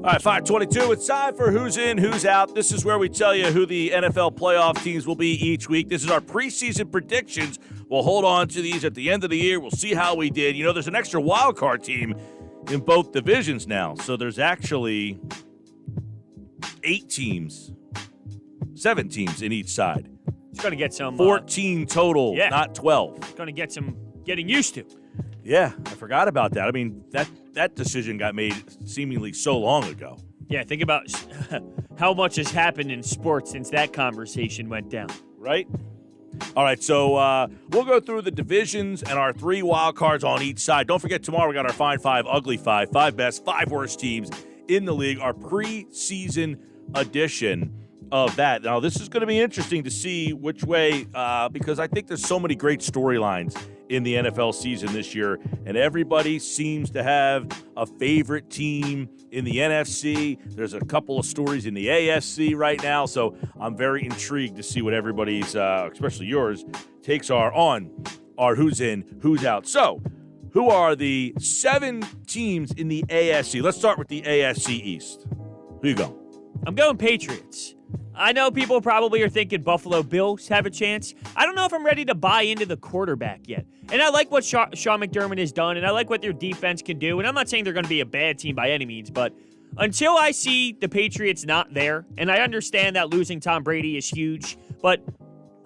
All right, 5:22. It's time for Who's In, Who's Out. This is where we tell you who the NFL playoff teams will be each week. This is our preseason predictions. We'll hold on to these at the end of the year. We'll see how we did. You know, there's an extra wild card team in both divisions now. So there's actually 8 teams, 7 teams in each side. It's going to get some 14 total, not 12. It's going to get some getting used to. Yeah, I forgot about that. I mean, that decision got made seemingly so long ago. Yeah, think about how much has happened in sports since that conversation went down. Right? All right, so we'll go through the divisions and our 3 wild cards on each side. Don't forget, tomorrow we got our Fine 5, Ugly 5, 5 best, 5 worst teams in the league, our preseason edition of that. Now, this is going to be interesting to see which way, because I think there's so many great storylines in the NFL season this year, and everybody seems to have a favorite team in the NFC. There's a couple of stories in the AFC right now, so I'm very intrigued to see what everybody's, especially yours, takes are on our Who's In, Who's Out. So, who are the 7 teams in the AFC? Let's start with the AFC East. Who you go? I'm going Patriots. I know people probably are thinking Buffalo Bills have a chance. I don't know if I'm ready to buy into the quarterback yet. And I like what Sean McDermott has done, and I like what their defense can do. And I'm not saying they're going to be a bad team by any means, but until I see the Patriots not there, and I understand that losing Tom Brady is huge, but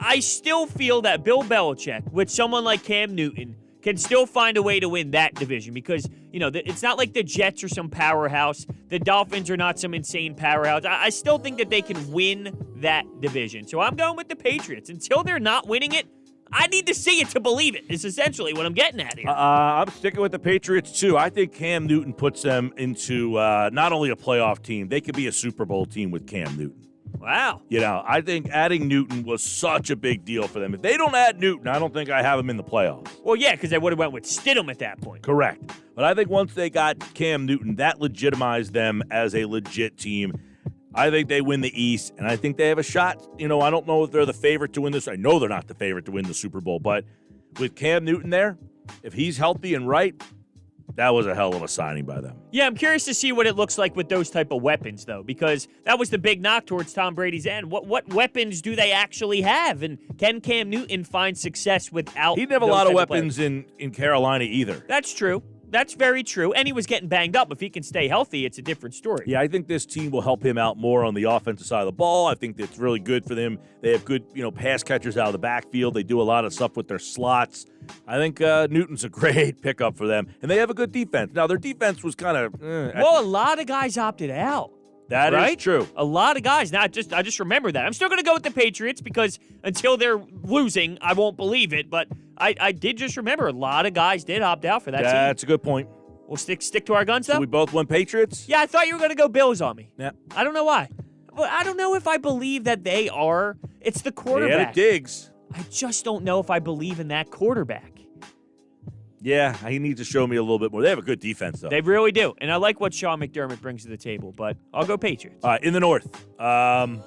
I still feel that Bill Belichick, with someone like Cam Newton, can still find a way to win that division because, you know, it's not like the Jets are some powerhouse. The Dolphins are not some insane powerhouse. I still think that they can win that division. So I'm going with the Patriots. Until they're not winning it, I need to see it to believe it, is essentially what I'm getting at here. I'm sticking with the Patriots, too. I think Cam Newton puts them into not only a playoff team, they could be a Super Bowl team with Cam Newton. Wow. You know, I think adding Newton was such a big deal for them. If they don't add Newton, I don't think I have them in the playoffs. Well, yeah, because they would have went with Stidham at that point. Correct. But I think once they got Cam Newton, that legitimized them as a legit team. I think they win the East, and I think they have a shot. You know, I don't know if they're the favorite to win this. I know they're not the favorite to win the Super Bowl, but with Cam Newton there, if he's healthy and right, that was a hell of a signing by them. Yeah, I'm curious to see what it looks like with those type of weapons, though, because that was the big knock towards Tom Brady's end. What weapons do they actually have, and can Cam Newton find success without? He didn't have a lot of weapons in Carolina either. That's true. That's very true. And he was getting banged up. If he can stay healthy, it's a different story. Yeah, I think this team will help him out more on the offensive side of the ball. I think that's really good for them. They have good, pass catchers out of the backfield. They do a lot of stuff with their slots. I think Newton's a great pickup for them. And they have a good defense. Now, their defense was kind of... Well, a lot of guys opted out. That is true. A lot of guys. Now, I just remember that. I'm still going to go with the Patriots because until they're losing, I won't believe it. But I did just remember a lot of guys did opt out for that team. That's a good point. We'll stick to our guns, though? So we both went Patriots? Yeah, I thought you were going to go Bills on me. Yeah. I don't know why. But I don't know if I believe that they are. It's the quarterback. Yeah, Diggs. I just don't know if I believe in that quarterback. Yeah, he needs to show me a little bit more. They have a good defense, though. They really do. And I like what Sean McDermott brings to the table, but I'll go Patriots. All right, in the North, I'm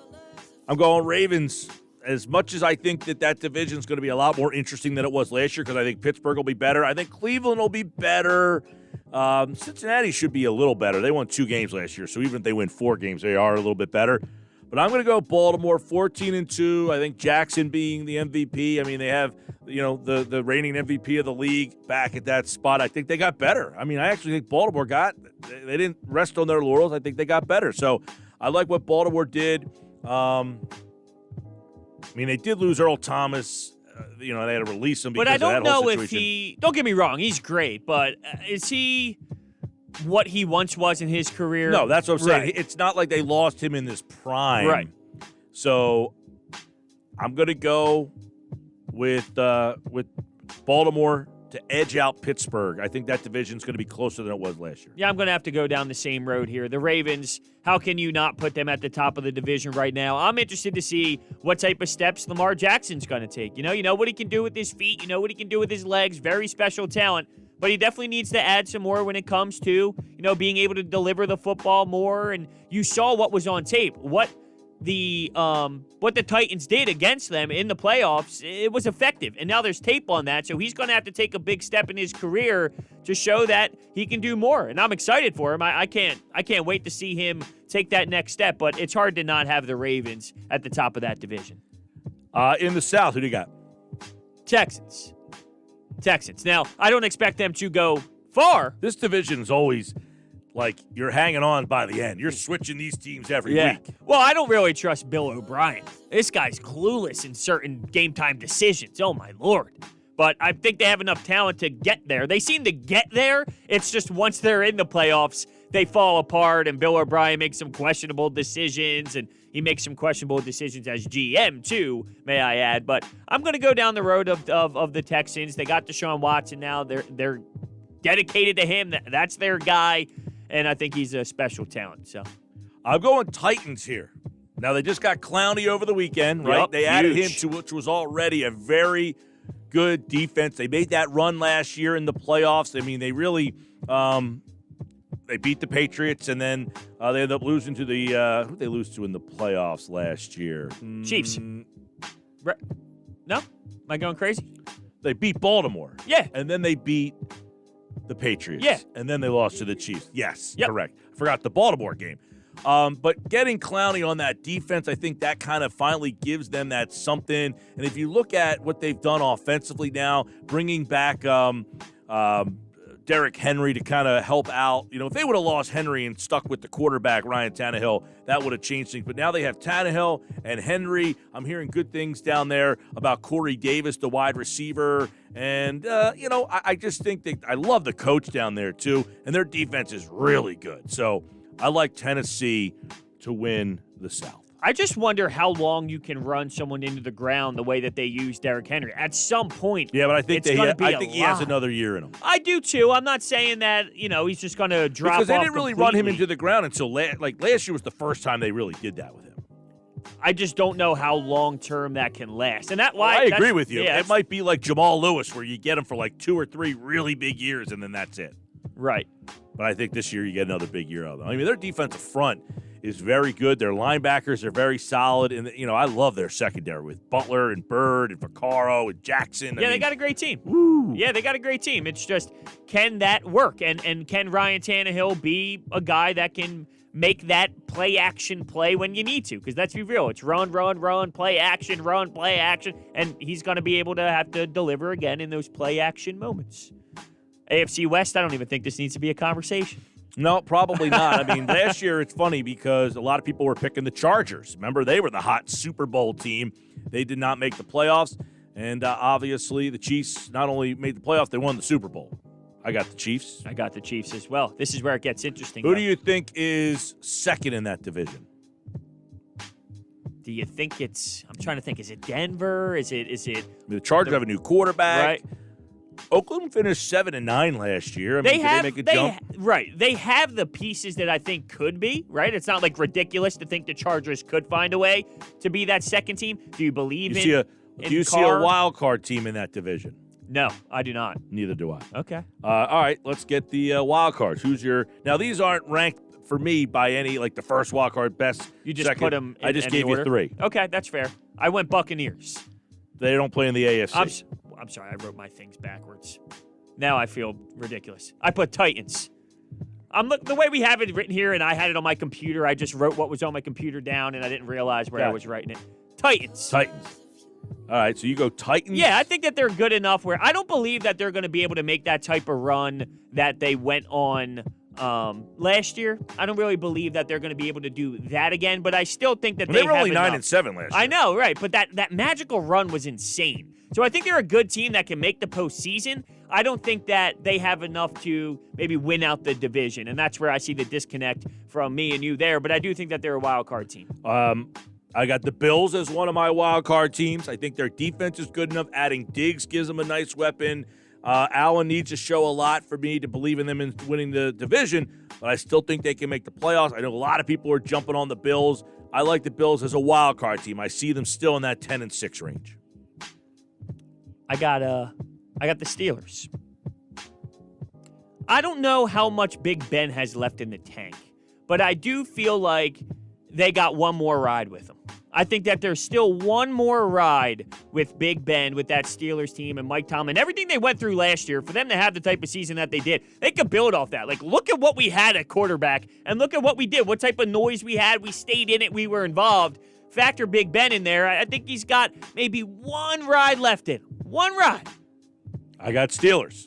going Ravens. As much as I think that division is going to be a lot more interesting than it was last year because I think Pittsburgh will be better. I think Cleveland will be better. Cincinnati should be a little better. They won 2 games last year, so even if they win 4 games, they are a little bit better. But I'm going to go Baltimore 14-2. I think Jackson being the MVP. I mean, they have, the reigning MVP of the league back at that spot. I think they got better. I mean, I actually think Baltimore they didn't rest on their laurels. I think they got better. So I like what Baltimore did. They did lose Earl Thomas. They had to release him because of that whole situation. But I don't know if don't get me wrong, he's great, but is he what he once was in his career? No, that's what I'm saying. Right. It's not like they lost him in this prime. Right. So I'm going to go with Baltimore to edge out Pittsburgh. I think that division's going to be closer than it was last year. Yeah, I'm going to have to go down the same road here. The Ravens, how can you not put them at the top of the division right now? I'm interested to see what type of steps Lamar Jackson's going to take. You know what he can do with his feet. You know what he can do with his legs. Very special talent. But he definitely needs to add some more when it comes to, being able to deliver the football more. And you saw what was on tape. What the Titans did against them in the playoffs, it was effective. And now there's tape on that, so he's going to have to take a big step in his career to show that he can do more. And I'm excited for him. I can't wait to see him take that next step, but it's hard to not have the Ravens at the top of that division. In the South, who do you got? Texans. Now, I don't expect them to go far. This division is always like you're hanging on by the end. You're switching these teams every week. Well, I don't really trust Bill O'Brien. This guy's clueless in certain game-time decisions. Oh, my Lord. But I think they have enough talent to get there. They seem to get there. It's just once they're in the playoffs, they fall apart, and Bill O'Brien makes some questionable decisions, and he makes some questionable decisions as GM, too, may I add. But I'm going to go down the road of the Texans. They got Deshaun Watson now. They're dedicated to him. That's their guy. And I think he's a special talent. So I'm going Titans here. Now, they just got Clowney over the weekend, right? Yep, they added huge. him to which was already a very good defense. They made that run last year in the playoffs. I mean, they really they beat the Patriots, and then they ended up losing to the who did they lose to in the playoffs last year? Chiefs. No? Am I going crazy? They beat Baltimore. Yeah. And then they beat the Patriots. Yeah. And then they lost to the Chiefs. Yes, Yep. correct. I forgot the Baltimore game. But getting Clowney on that defense, I think that kind of finally gives them that something. And if you look at what they've done offensively now, bringing back Derrick Henry to kind of help out. You know, if they would have lost Henry and stuck with the quarterback, Ryan Tannehill, that would have changed things. But now they have Tannehill and Henry. I'm hearing good things down there about Corey Davis, the wide receiver. And, I just think I love the coach down there, too. And their defense is really good. So I like Tennessee to win the South. I just wonder how long you can run someone into the ground the way that they use Derrick Henry. At some point, yeah, but I think he has another year in him. I do too. I'm not saying that he's just going to drop off because they didn't really run him completely. into the ground until last year was the first time they really did that with him. I just don't know how long term that can last, and I agree with you. Yeah, it might be like Jamal Lewis, where you get him for like 2 or 3 really big years, and then that's it. Right. But I think this year you get another big year out of them. I mean, their defensive front is very good. Their linebackers are very solid. And, I love their secondary with Butler and Bird and Vaccaro and Jackson. Yeah, they got a great team. Woo. Yeah, they got a great team. It's just, can that work? And can Ryan Tannehill be a guy that can make that play-action play when you need to? Because let's be real. It's run, play action, run, play action. And he's going to be able to have to deliver again in those play-action moments. AFC West, I don't even think this needs to be a conversation. No, probably not. I mean, last year it's funny because a lot of people were picking the Chargers. Remember, they were the hot Super Bowl team. They did not make the playoffs. And obviously the Chiefs not only made the playoffs, they won the Super Bowl. I got the Chiefs. I got the Chiefs as well. This is where it gets interesting. Who do you think is second in that division? Do you think I'm trying to think, is it Denver? Is it The Chargers have a new quarterback. Right. Oakland finished 7-9 last year. Did they make a jump? Right. They have the pieces that I think could be, right? It's not like ridiculous to think the Chargers could find a way to be that second team. Do you believe Do you see a wild card team in that division? No, I do not. Neither do I. Okay. All right, let's get the wild cards. Now, these aren't ranked for me by any, like the first wild card, best, You just second. put them in I just gave order? you 3. Okay, that's fair. I went Buccaneers. They don't play in the AFC. I'm sorry, I wrote my things backwards. Now I feel ridiculous. I put Titans. The way we have it written here, and I had it on my computer, I just wrote what was on my computer down, and I didn't realize where I was writing it. Titans. All right, so you go Titans? Yeah, I think that they're good enough where I don't believe that they're going to be able to make that type of run that they went on last year. I don't really believe that they're going to be able to do that again, but I still think that they were only have 9-7 last year. I know, right? But that magical run was insane. So I think they're a good team that can make the postseason. I don't think that they have enough to maybe win out the division, and that's where I see the disconnect from me and you there. But I do think that they're a wild card team. I got the Bills as one of my wild card teams. I think their defense is good enough. Adding Diggs gives them a nice weapon. Allen needs to show a lot for me to believe in them in winning the division, but I still think they can make the playoffs. I know a lot of people are jumping on the Bills. I like the Bills as a wild card team. I see them still in that 10-6 range. I got the Steelers. I don't know how much Big Ben has left in the tank, but I do feel like they got one more ride with them. I think that there's still one more ride with Big Ben, with that Steelers team and Mike Tomlin. Everything they went through last year, for them to have the type of season that they did, they could build off that. Like, look at what we had at quarterback and look at what we did, what type of noise we had. We stayed in it. We were involved. Factor Big Ben in there. I think he's got maybe one ride left in him. One ride. I got Steelers.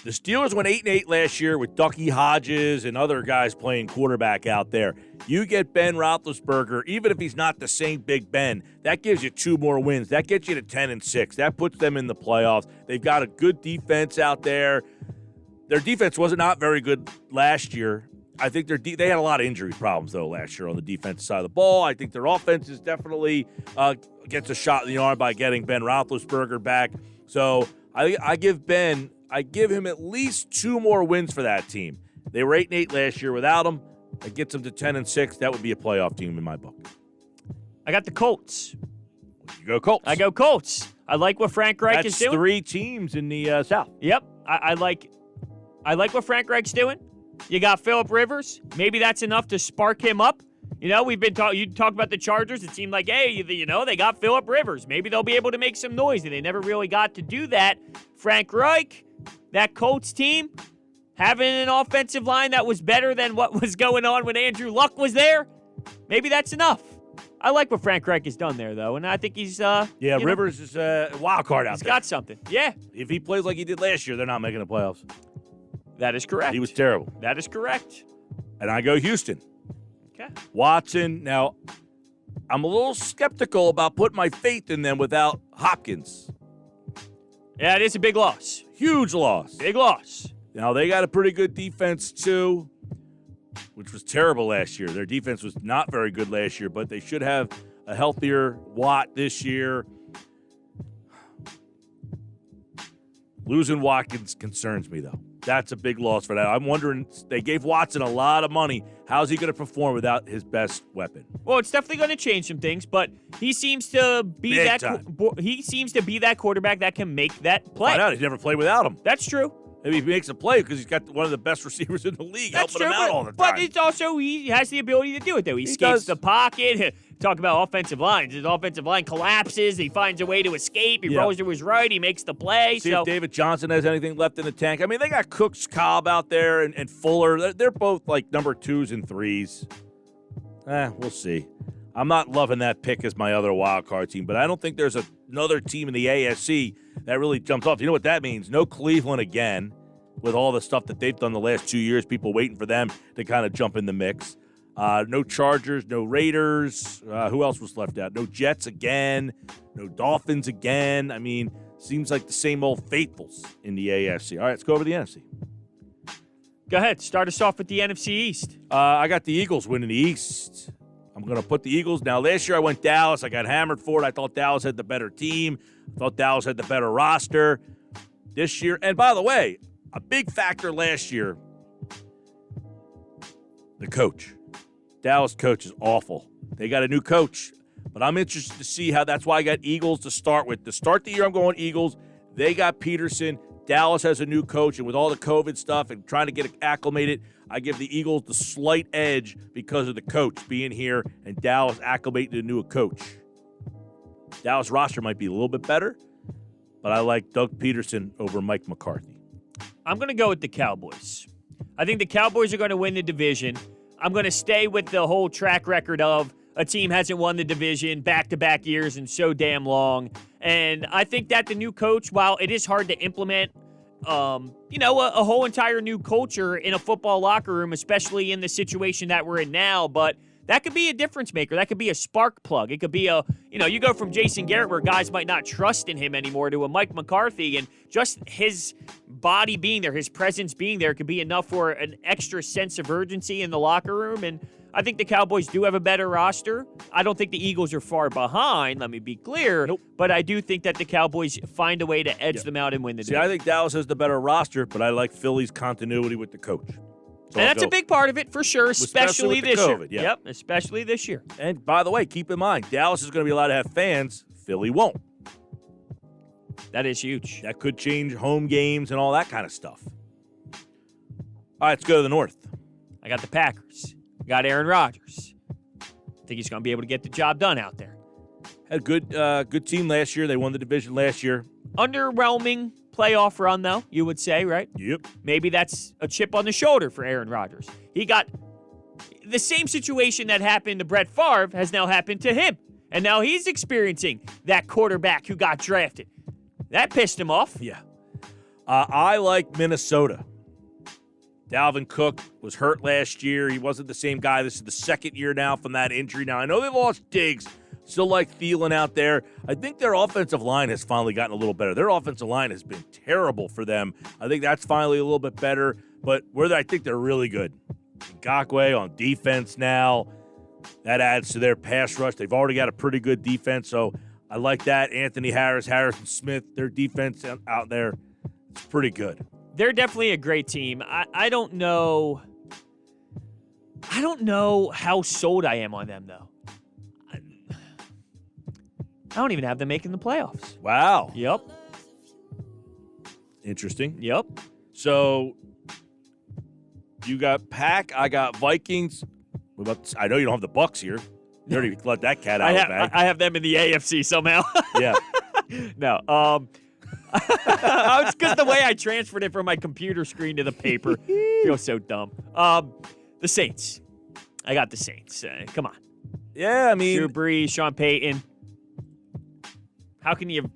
The Steelers went 8-8 last year with Ducky Hodges and other guys playing quarterback out there. You get Ben Roethlisberger, even if he's not the same Big Ben, that gives you 2 more wins. That gets you to 10-6. That puts them in the playoffs. They've got a good defense out there. Their defense was not very good last year. I think they had a lot of injury problems, though, last year on the defensive side of the ball. I think their offense is definitely gets a shot in the arm by getting Ben Roethlisberger back. So I give him at least 2 more wins for that team. They were 8-8 last year without him. It gets them to 10-6. That would be a playoff team in my book. I got the Colts. You go Colts. I go Colts. I like what Frank Reich is doing. That's 3 teams in the South. Yep. I like what Frank Reich's doing. You got Phillip Rivers. Maybe that's enough to spark him up. You know, you talked about the Chargers. It seemed like, hey, they got Phillip Rivers. Maybe they'll be able to make some noise, and they never really got to do that. Frank Reich, that Colts team, having an offensive line that was better than what was going on when Andrew Luck was there, maybe that's enough. I like what Frank Reich has done there, though, and I think he's Rivers is a wild card out there. He's got something. Yeah. If he plays like he did last year, they're not making the playoffs. That is correct. He was terrible. That is correct. And I go Houston. Okay. Watson. Now, I'm a little skeptical about putting my faith in them without Hopkins. Yeah, it is a big loss. Huge loss. Big loss. Now, they got a pretty good defense, too, which was terrible last year. Their defense was not very good last year, but they should have a healthier Watt this year. Losing Watkins concerns me, though. That's a big loss for that. I'm wondering, they gave Watson a lot of money. How's he going to perform without his best weapon? Well, it's definitely going to change some things, but he seems to be that quarterback that can make that play. Find out. He's never played without him. That's true. Maybe he makes a play because he's got one of the best receivers in the league helping him out all the time. But it's also, he has the ability to do it, though. He skates the pocket. Talk about offensive lines. His offensive line collapses. He finds a way to escape. He rolls to his right. He makes the play. See if David Johnson has anything left in the tank. I mean, they got Cooks, Cobb out there, and Fuller. They're both like number 2s and 3s. We'll see. I'm not loving that pick as my other wild card team, but I don't think there's another team in the AFC that really jumps off. You know what that means? No Cleveland again with all the stuff that they've done the last 2 years, people waiting for them to kind of jump in the mix. No Chargers, no Raiders. Who else was left out? No Jets again. No Dolphins again. I mean, seems like the same old faithfuls in the AFC. All right, let's go over to the NFC. Go ahead. Start us off with the NFC East. I got the Eagles winning the East. I'm going to put the Eagles. Now, last year I went Dallas. I got hammered for it. I thought Dallas had the better team. I thought Dallas had the better roster. This year, and by the way, a big factor last year, the coach. Dallas coach is awful. They got a new coach, but I'm interested to see how. That's why I got Eagles to start with. To start the year, I'm going Eagles. They got Peterson. Dallas has a new coach, and with all the COVID stuff and trying to get acclimated, I give the Eagles the slight edge because of the coach being here and Dallas acclimating to a new coach. Dallas roster might be a little bit better, but I like Doug Peterson over Mike McCarthy. I'm going to go with the Cowboys. I think the Cowboys are going to win the division. I'm going to stay with the whole track record of a team hasn't won the division back-to-back years and so damn long. And I think that the new coach, while it is hard to implement, a whole entire new culture in a football locker room, especially in the situation that we're in now, but that could be a difference maker. That could be a spark plug. It could be you go from Jason Garrett where guys might not trust in him anymore to a Mike McCarthy, and just his body being there, his presence being there could be enough for an extra sense of urgency in the locker room. And I think the Cowboys do have a better roster. I don't think the Eagles are far behind, let me be clear. Nope. But I do think that the Cowboys find a way to edge them out and win the division. I think Dallas has the better roster, but I like Philly's continuity with the coach. So and that's a big part of it for sure, especially this COVID, year. Yeah. Yep, especially this year. And by the way, keep in mind, Dallas is going to be allowed to have fans. Philly won't. That is huge. That could change home games and all that kind of stuff. All right, let's go to the North. I got the Packers. I got Aaron Rodgers. think he's going to be able to get the job done out there. Had a good team last year. They won the division last year. Underwhelming playoff run, though, you would say, right? Yep. Maybe that's a chip on the shoulder for Aaron Rodgers. He got the same situation that happened to Brett Favre has now happened to him. And now he's experiencing that quarterback who got drafted. That pissed him off. Yeah. I like Minnesota. Dalvin Cook was hurt last year. He wasn't the same guy. This is the second year now from that injury. Now, I know they lost Diggs. Still like Thielen out there. I think their offensive line has finally gotten a little better. Their offensive line has been terrible for them. I think that's finally a little bit better. But I think they're really good. Ngakoue on defense now. That adds to their pass rush. They've already got a pretty good defense, so I like that. Anthony Harris, Harrison Smith, their defense out there, it's pretty good. They're definitely a great team. I don't know. I don't know how sold I am on them, though. I don't even have them making the playoffs. Wow. Yep. Interesting. Yep. So you got Pack, I got Vikings. I know you don't have the Bucks here. You already let that cat out of the bag. I have them in the AFC somehow. Yeah. No. It's because the way I transferred it from my computer screen to the paper feels so dumb. The Saints. I got the Saints. Come on. Yeah, I mean. Drew Brees, Sean Payton. How can you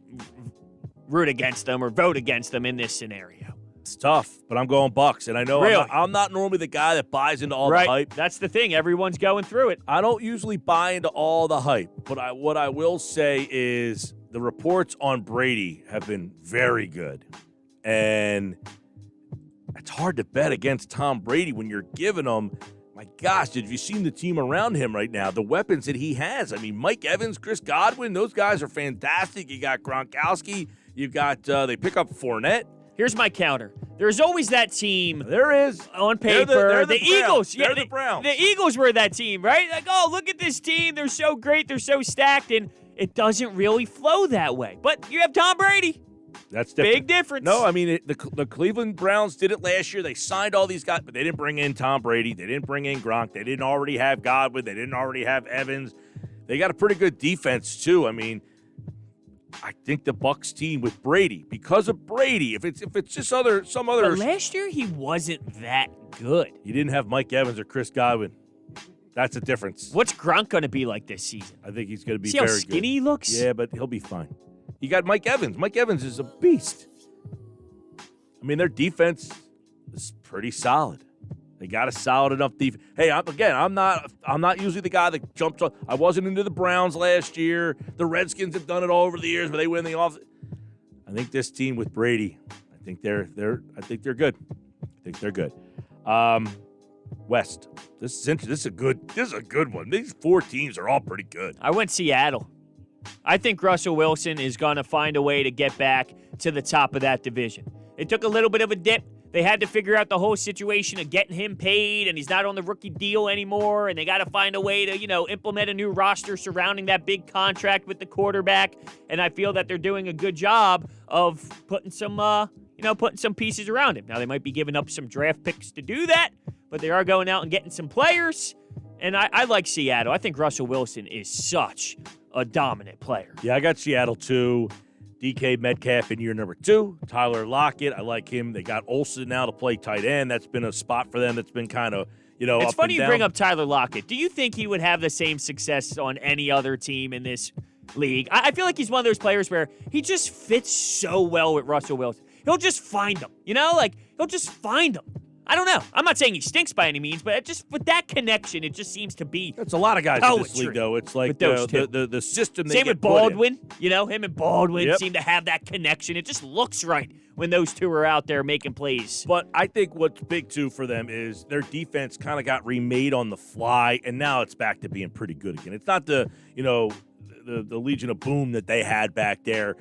root against them or vote against them in this scenario? It's tough, but I'm going Bucks, and I know really? I'm not normally the guy that buys into all the hype. That's the thing. Everyone's going through it. I don't usually buy into all the hype, but what I will say is the reports on Brady have been very good, and it's hard to bet against Tom Brady when you're giving him. My gosh, have you seen the team around him right now? The weapons that he has. I mean, Mike Evans, Chris Godwin, those guys are fantastic. You got Gronkowski. You've got they pick up Fournette. Here's my counter. There's always that team. There is. On paper. They're the Eagles. They're the Browns. The Eagles were that team, right? Like, oh, look at this team. They're so great. They're so stacked. And it doesn't really flow that way. But you have Tom Brady. That's different. Big difference. No, I mean, the Cleveland Browns did it last year. They signed all these guys, but they didn't bring in Tom Brady. They didn't bring in Gronk. They didn't already have Godwin. They didn't already have Evans. They got a pretty good defense, too. I mean, I think the Bucs team with Brady, because of Brady, if it's just some other. But last year he wasn't that good. You didn't have Mike Evans or Chris Godwin. That's a difference. What's Gronk going to be like this season? I think he's going to be See very how good. skinny he looks? Yeah, but he'll be fine. You got Mike Evans. Mike Evans is a beast. I mean, their defense is pretty solid. They got a solid enough defense. Hey, I'm not usually the guy that jumps on. I wasn't into the Browns last year. The Redskins have done it all over the years, but they win the off. I think this team with Brady, I think they're good. I think they're good. West. This is interesting. This is a good one. These four teams are all pretty good. I went Seattle. I think Russell Wilson is going to find a way to get back to the top of that division. It took a little bit of a dip. They had to figure out the whole situation of getting him paid, and he's not on the rookie deal anymore, and they got to find a way to, implement a new roster surrounding that big contract with the quarterback, and I feel that they're doing a good job of putting some pieces around him. Now, they might be giving up some draft picks to do that, but they are going out and getting some players, and I like Seattle. I think Russell Wilson is such a dominant player. Yeah, I got Seattle, too. DK Metcalf in year number 2. Tyler Lockett, I like him. They got Olsen now to play tight end. That's been a spot for them that's been kind of, It's up funny and you down. bring up Tyler Lockett. Do you think he would have the same success on any other team in this league? I feel like he's one of those players where he just fits so well with Russell Wilson. He'll just find him, he'll just find him. I don't know. I'm not saying he stinks by any means, but with that connection, it just seems to be It's a lot of guys in this league, though. It's like the system they Same get with Baldwin. put in. Him and Baldwin Yep. seem to have that connection. It just looks right when those two are out there making plays. But I think what's big, too, for them is their defense kind of got remade on the fly, and now it's back to being pretty good again. It's not the Legion of Boom that they had back there,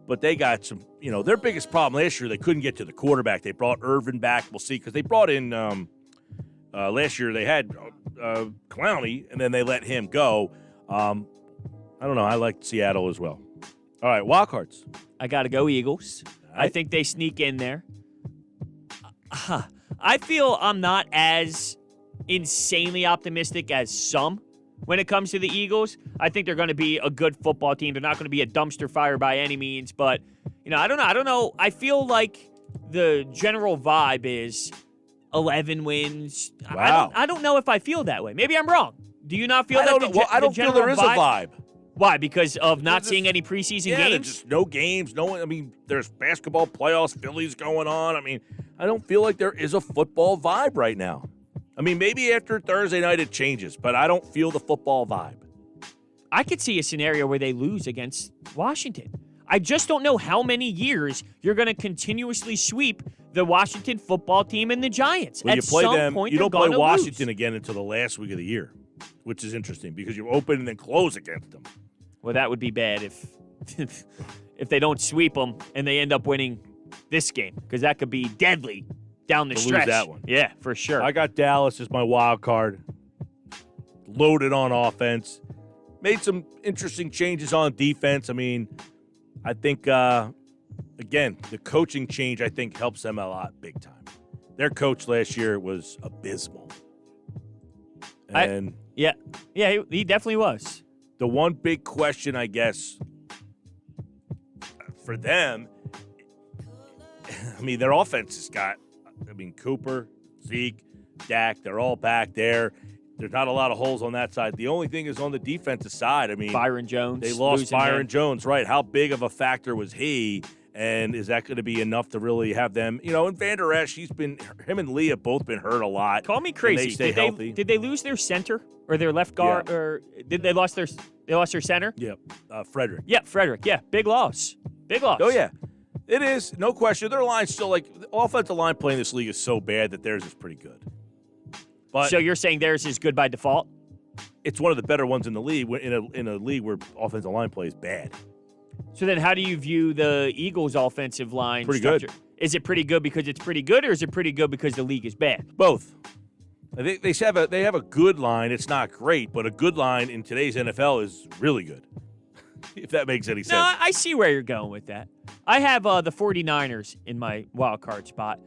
but they got some, their biggest problem last year, they couldn't get to the quarterback. They brought Irvin back. We'll see, because they brought in last year they had Clowney, and then they let him go. I don't know. I like Seattle as well. All right, wild cards. I got to go Eagles. Right. I think they sneak in there. I feel I'm not as insanely optimistic as some when it comes to the Eagles. I think they're going to be a good football team. They're not going to be a dumpster fire by any means, but I don't know. I feel like the general vibe is 11 wins. Wow. I don't know if I feel that way. Maybe I'm wrong. Do you not feel that? I don't feel there is a vibe. Why? Because of not seeing any preseason games? There's just no games. There's basketball playoffs, Phillies going on. I don't feel like there is a football vibe right now. Maybe after Thursday night it changes, but I don't feel the football vibe. I could see a scenario where they lose against Washington. I just don't know how many years you're going to continuously sweep the Washington football team and the Giants. When you play them, you don't play Washington lose. again until the last week of the year, which is interesting because you open and then close against them. Well, that would be bad if they don't sweep them and they end up winning this game, because that could be deadly down the stretch. Lose that one. Yeah, for sure. I got Dallas as my wild card. Loaded on offense. Made some interesting changes on defense. I think, again, the coaching change, I think, helps them a lot big time. Their coach last year was abysmal. And he definitely was. The one big question, I guess, for them, their offense has got, Cooper, Zeke, Dak, they're all back there. There's not a lot of holes on that side. The only thing is on the defensive side. Byron Jones. They lost Byron Jones, right? How big of a factor was he? And is that going to be enough to really have them? And Van Der Esch, him and Lee have both been hurt a lot. Call me crazy. They stay healthy. Did they lose their center or their left guard, or did they lost their center? Yep, Frederick. Yeah, Frederick. Yeah, big loss. Big loss. Oh yeah, it is, no question. Their line's still the offensive line playing this league is so bad that theirs is pretty good. But so you're saying theirs is good by default? It's one of the better ones in the league. In a league where offensive line play is bad. So then, how do you view the Eagles' offensive line pretty structure? Good. Is it pretty good because it's pretty good, or is it pretty good because the league is bad? Both. They have a good line. It's not great, but a good line in today's NFL is really good. If that makes any sense. No, I see where you're going with that. I have the 49ers in my wild card spot.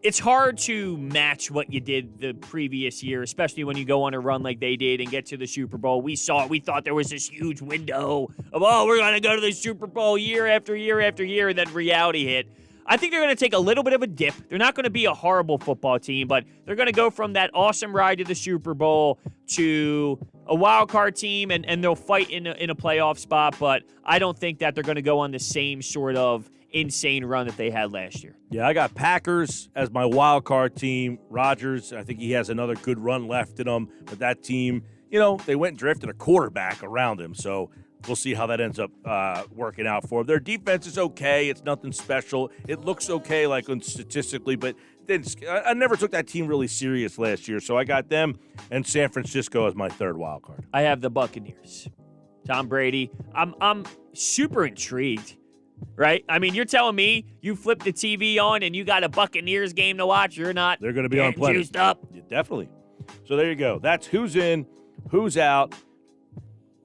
It's hard to match what you did the previous year, especially when you go on a run like they did and get to the Super Bowl. We saw it. We thought there was this huge window of, we're going to go to the Super Bowl year after year after year, and then reality hit. I think they're going to take a little bit of a dip. They're not going to be a horrible football team, but they're going to go from that awesome ride to the Super Bowl to a wild card team, and they'll fight in a playoff spot, but I don't think that they're going to go on the same sort of insane run that they had last year. Yeah, I got Packers as my wild card team. Rodgers, I think he has another good run left in him, but that team, they went and drafted a quarterback around him, so we'll see how that ends up working out for them. Their defense is okay. It's nothing special. It looks okay, statistically, but I never took that team really serious last year, so I got them and San Francisco as my third wild card. I have the Buccaneers. Tom Brady. I'm super intrigued. Right? You're telling me you flip the TV on and you got a Buccaneers game to watch. You're not. They're going to be on plenty. Juiced up. Yeah, definitely. So there you go. That's who's in, who's out.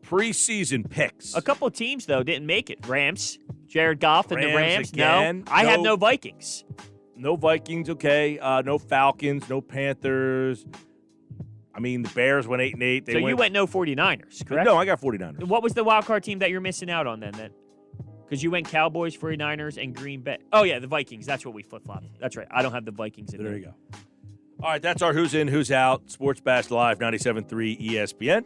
Preseason picks. A couple of teams, though, didn't make it. Rams. Jared Goff and the Rams. Again. No. I have no Vikings. No Vikings, okay. No Falcons, no Panthers. The Bears went 8-8. So you went no 49ers, correct? No, I got 49ers. What was the wild card team that you're missing out on then? Because you went Cowboys, 49ers, and Green Bay. Oh, yeah, the Vikings. That's what we flip-flopped. That's right. I don't have the Vikings in there. There you go. All right, that's our Who's In, Who's Out. Sports Bash Live, 97.3 ESPN.